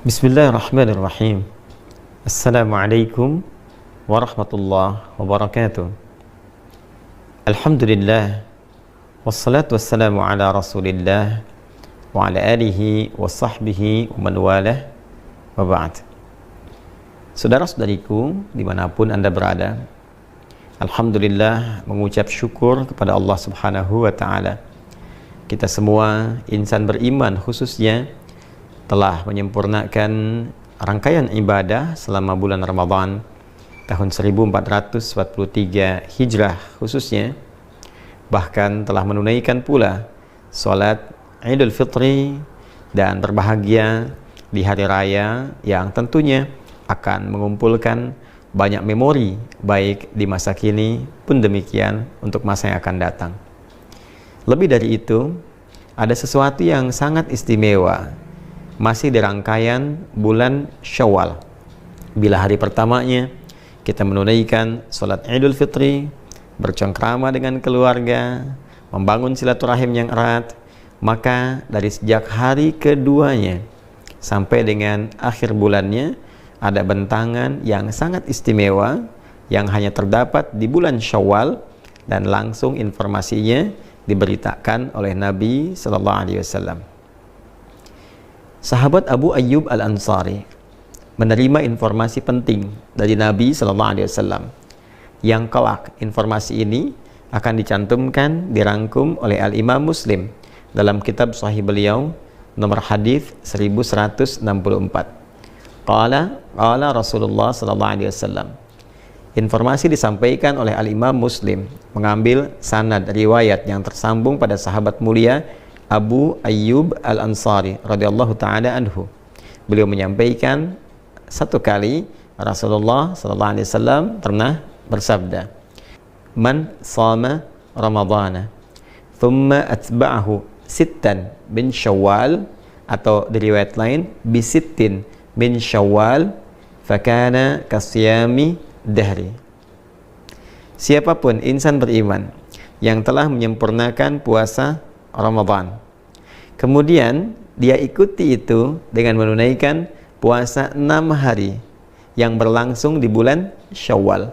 Bismillahirrahmanirrahim. Assalamualaikum warahmatullahi wabarakatuh. Alhamdulillah, wassalatu wassalamu ala rasulillah wa ala alihi wa sahbihi wa man walah, wa ba'd. Saudara-saudariku dimanapun Anda berada, Alhamdulillah mengucap syukur kepada Allah subhanahu wa ta'ala. Kita semua insan beriman khususnya telah menyempurnakan rangkaian ibadah selama bulan Ramadan tahun 1443 Hijrah khususnya, bahkan telah menunaikan pula sholat Idul Fitri dan berbahagia di hari raya yang tentunya akan mengumpulkan banyak memori baik di masa kini pun demikian untuk masa yang akan datang. Lebih dari itu, ada sesuatu yang sangat istimewa masih di rangkaian bulan Syawal. Bila hari pertamanya kita menunaikan sholat Idul Fitri, bercengkrama dengan keluarga, membangun silaturahim yang erat, maka dari sejak hari keduanya sampai dengan akhir bulannya ada bentangan yang sangat istimewa yang hanya terdapat di bulan Syawal dan langsung informasinya diberitakan oleh Nabi sallallahu alaihi wasallam. Sahabat Abu Ayyub Al-Ansari menerima informasi penting dari Nabi sallallahu alaihi wasallam yang kelak informasi ini akan dicantumkan, dirangkum oleh Al-Imam Muslim dalam kitab sahih beliau nomor hadis 1164. Qala Rasulullah sallallahu alaihi wasallam. Informasi disampaikan oleh Al-Imam Muslim mengambil sanad riwayat yang tersambung pada sahabat mulia Abu Ayyub Al-Ansari radhiyallahu ta'ala anhu. Beliau menyampaikan satu kali Rasulullah sallallahu alaihi wasallam pernah bersabda, "Man shama Ramadhana thumma atba'ahu sittan bin Syawal," atau di riwayat lain bisittin min Syawal, fakana kasyami dahri. Siapapun insan beriman yang telah menyempurnakan puasa Ramadan, kemudian dia ikuti itu dengan menunaikan puasa 6 hari yang berlangsung di bulan Syawal,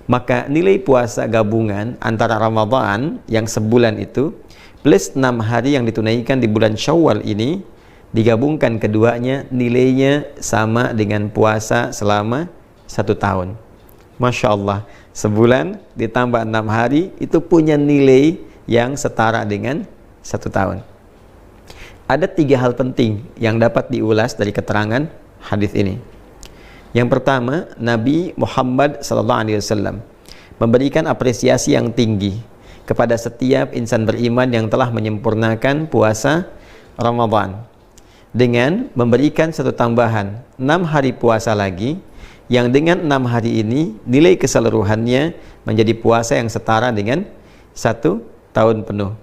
maka nilai puasa gabungan antara Ramadan yang sebulan itu plus 6 hari yang ditunaikan di bulan Syawal ini, digabungkan keduanya nilainya sama dengan puasa selama 1 tahun. Masya Allah, sebulan ditambah 6 hari itu punya nilai yang setara dengan 1 tahun. Ada 3 hal penting yang dapat diulas dari keterangan hadis ini. Yang pertama, Nabi Muhammad SAW memberikan apresiasi yang tinggi kepada setiap insan beriman yang telah menyempurnakan puasa Ramadan dengan memberikan satu tambahan 6 hari puasa lagi, yang dengan 6 hari ini nilai keseluruhannya menjadi puasa yang setara dengan 1 tahun penuh.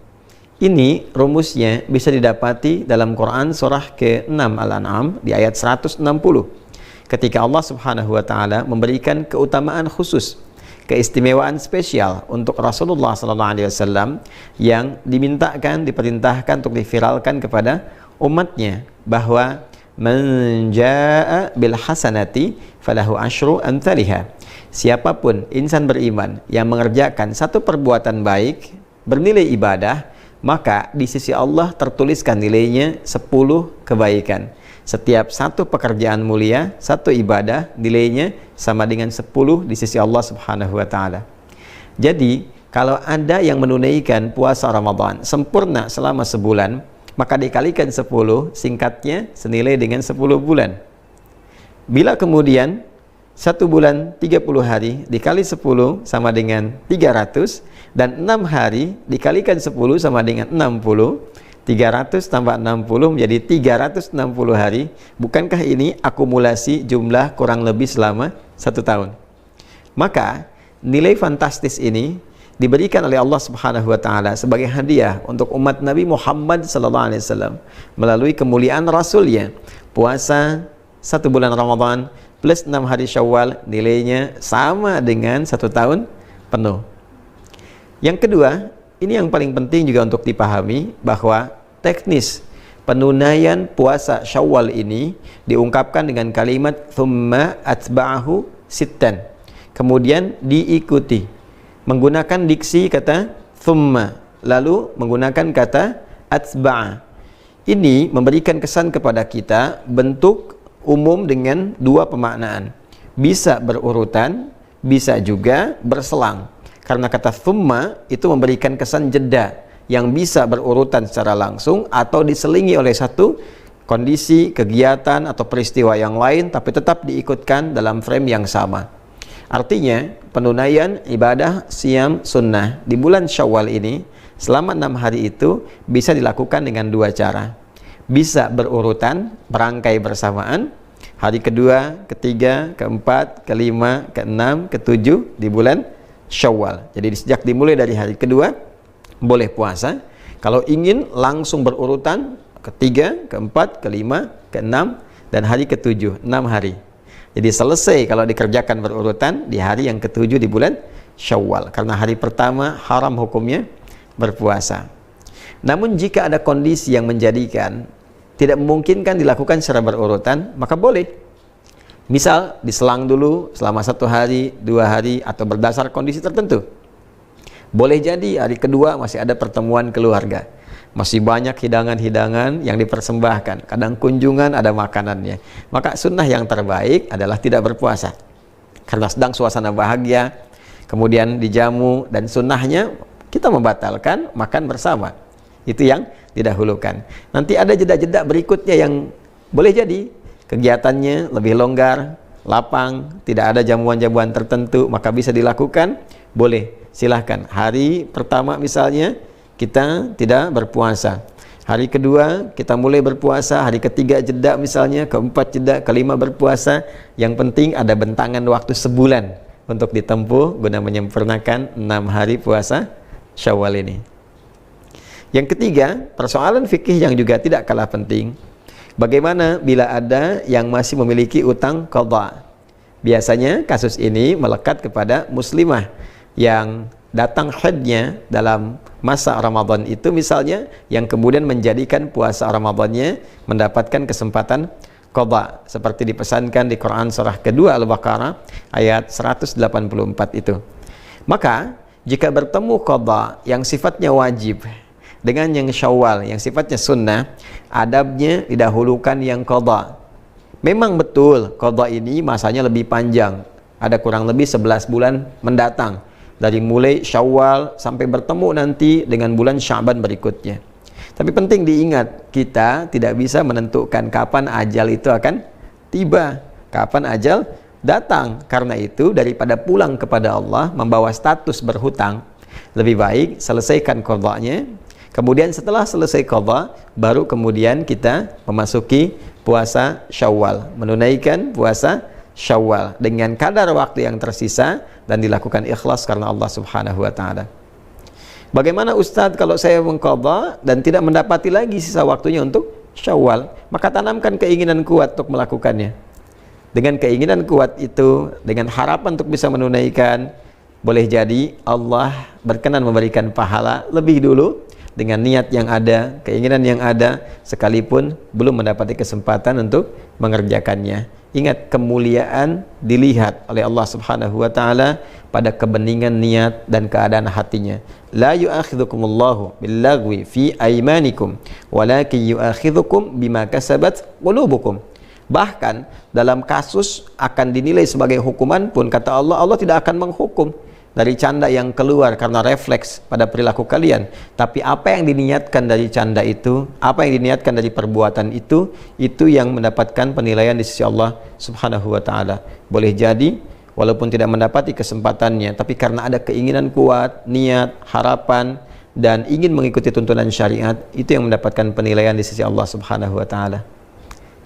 Ini rumusnya bisa didapati dalam Quran surah ke-6 Al-An'am di ayat 160. Ketika Allah Subhanahu wa taala memberikan keutamaan khusus, keistimewaan spesial untuk Rasulullah sallallahu alaihi wasallam yang diperintahkan untuk diviralkan kepada umatnya, bahwa man jaa bil hasanati falahu asyru amsalihha. Siapapun insan beriman yang mengerjakan satu perbuatan baik bernilai ibadah, maka di sisi Allah tertuliskan nilainya 10 kebaikan. Setiap satu pekerjaan mulia, satu ibadah, nilainya sama dengan 10 di sisi Allah Subhanahu wa ta'ala. Jadi, kalau ada yang menunaikan puasa Ramadan sempurna selama sebulan, maka dikalikan 10, singkatnya senilai dengan 10 bulan. Bila kemudian 1 bulan 30 hari dikali 10 sama dengan 300, dan 6 hari dikalikan 10 sama dengan 60, 300 tambah 60 menjadi 360 hari. Bukankah ini akumulasi jumlah kurang lebih selama 1 tahun? Maka nilai fantastis ini diberikan oleh Allah Subhanahu wa taala sebagai hadiah untuk umat Nabi Muhammad sallallahu alaihi wasallam melalui kemuliaan Rasulnya. Puasa 1 bulan Ramadan plus 6 hari Syawal nilainya sama dengan 1 tahun penuh. Yang kedua, ini yang paling penting juga untuk dipahami, bahwa teknis penunaian puasa Syawal ini diungkapkan dengan kalimat thumma atba'ahu sittan, kemudian diikuti menggunakan diksi kata thumma, lalu menggunakan kata atba'a. Ini memberikan kesan kepada kita bentuk umum dengan dua pemaknaan, bisa berurutan, bisa juga berselang. Karena kata thumma itu memberikan kesan jeda yang bisa berurutan secara langsung atau diselingi oleh satu kondisi, kegiatan atau peristiwa yang lain, tapi tetap diikutkan dalam frame yang sama. Artinya penunaian ibadah siam sunnah di bulan Syawal ini selama 6 hari itu bisa dilakukan dengan dua cara. Bisa berurutan, berangkai bersamaan, hari kedua, ketiga, keempat, kelima, keenam, ketujuh di bulan Syawal. Jadi sejak dimulai dari hari kedua boleh puasa. Kalau ingin langsung berurutan, ketiga, keempat, kelima, keenam, dan hari ketujuh, 6 hari. Jadi selesai kalau dikerjakan berurutan di hari yang ketujuh di bulan Syawal. Karena hari pertama haram hukumnya berpuasa. Namun jika ada kondisi yang menjadikan tidak memungkinkan dilakukan secara berurutan, maka boleh. Misal diselang dulu selama 1 hari, 2 hari, atau berdasar kondisi tertentu. Boleh jadi hari kedua masih ada pertemuan keluarga, masih banyak hidangan-hidangan yang dipersembahkan, kadang kunjungan ada makanannya. Maka sunnah yang terbaik adalah tidak berpuasa, karena sedang suasana bahagia, kemudian dijamu, dan sunnahnya kita membatalkan makan bersama. Itu yang didahulukan. Nanti ada jeda-jeda berikutnya yang boleh jadi kegiatannya lebih longgar, lapang, tidak ada jamuan-jamuan tertentu, maka bisa dilakukan, boleh, silahkan. Hari pertama misalnya kita tidak berpuasa, hari kedua kita mulai berpuasa, hari ketiga jeda misalnya, keempat jeda, kelima berpuasa. Yang penting ada bentangan waktu sebulan untuk ditempuh guna menyempurnakan 6 hari puasa Syawal ini. Yang ketiga, persoalan fikih yang juga tidak kalah penting. Bagaimana bila ada yang masih memiliki utang qadha? Biasanya kasus ini melekat kepada muslimah yang datang haidnya dalam masa Ramadan itu misalnya, yang kemudian menjadikan puasa Ramadannya mendapatkan kesempatan qadha, seperti dipesankan di Quran surah kedua Al-Baqarah ayat 184 itu. Maka jika bertemu qadha yang sifatnya wajib dengan yang Syawal yang sifatnya sunnah, adabnya didahulukan yang qadha. Memang betul qadha ini masanya lebih panjang, ada kurang lebih 11 bulan mendatang, dari mulai Syawal sampai bertemu nanti dengan bulan Sya'ban berikutnya. Tapi penting diingat, kita tidak bisa menentukan kapan ajal itu akan tiba, kapan ajal datang. Karena itu daripada pulang kepada Allah membawa status berhutang, lebih baik selesaikan qadhanya. Kemudian setelah selesai qadha, baru kemudian kita memasuki puasa Syawal, menunaikan puasa Syawal dengan kadar waktu yang tersisa dan dilakukan ikhlas karena Allah Subhanahu wa taala. Bagaimana Ustadz kalau saya mengqadha dan tidak mendapati lagi sisa waktunya untuk Syawal? Maka tanamkan keinginan kuat untuk melakukannya. Dengan keinginan kuat itu, dengan harapan untuk bisa menunaikan, boleh jadi Allah berkenan memberikan pahala lebih dulu dengan niat yang ada, keinginan yang ada, sekalipun belum mendapati kesempatan untuk mengerjakannya. Ingat, kemuliaan dilihat oleh Allah Subhanahu wa taala pada kebeningan niat dan keadaan hatinya. La yu'akhidhukumullahu billaghwi fi aymanikum walakin yu'akhidhukum bima kasabat qulubukum. Bahkan dalam kasus akan dinilai sebagai hukuman pun, kata Allah, Allah tidak akan menghukum dari canda yang keluar karena refleks pada perilaku kalian, tapi apa yang diniatkan dari canda itu, apa yang diniatkan dari perbuatan itu yang mendapatkan penilaian di sisi Allah Subhanahu wa taala. Boleh jadi walaupun tidak mendapati kesempatannya, tapi karena ada keinginan kuat, niat, harapan, dan ingin mengikuti tuntunan syariat, itu yang mendapatkan penilaian di sisi Allah Subhanahu wa taala.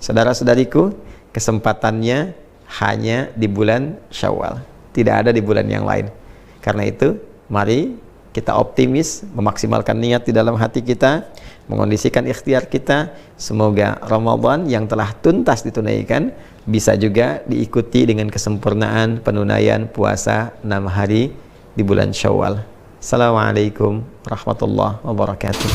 Saudara-saudariku, kesempatannya hanya di bulan Syawal, tidak ada di bulan yang lain. Karena itu, mari kita optimis, memaksimalkan niat di dalam hati kita, mengondisikan ikhtiar kita. Semoga Ramadan yang telah tuntas ditunaikan bisa juga diikuti dengan kesempurnaan penunaian puasa 6 hari di bulan Syawal. Assalamualaikum warahmatullahi wabarakatuh.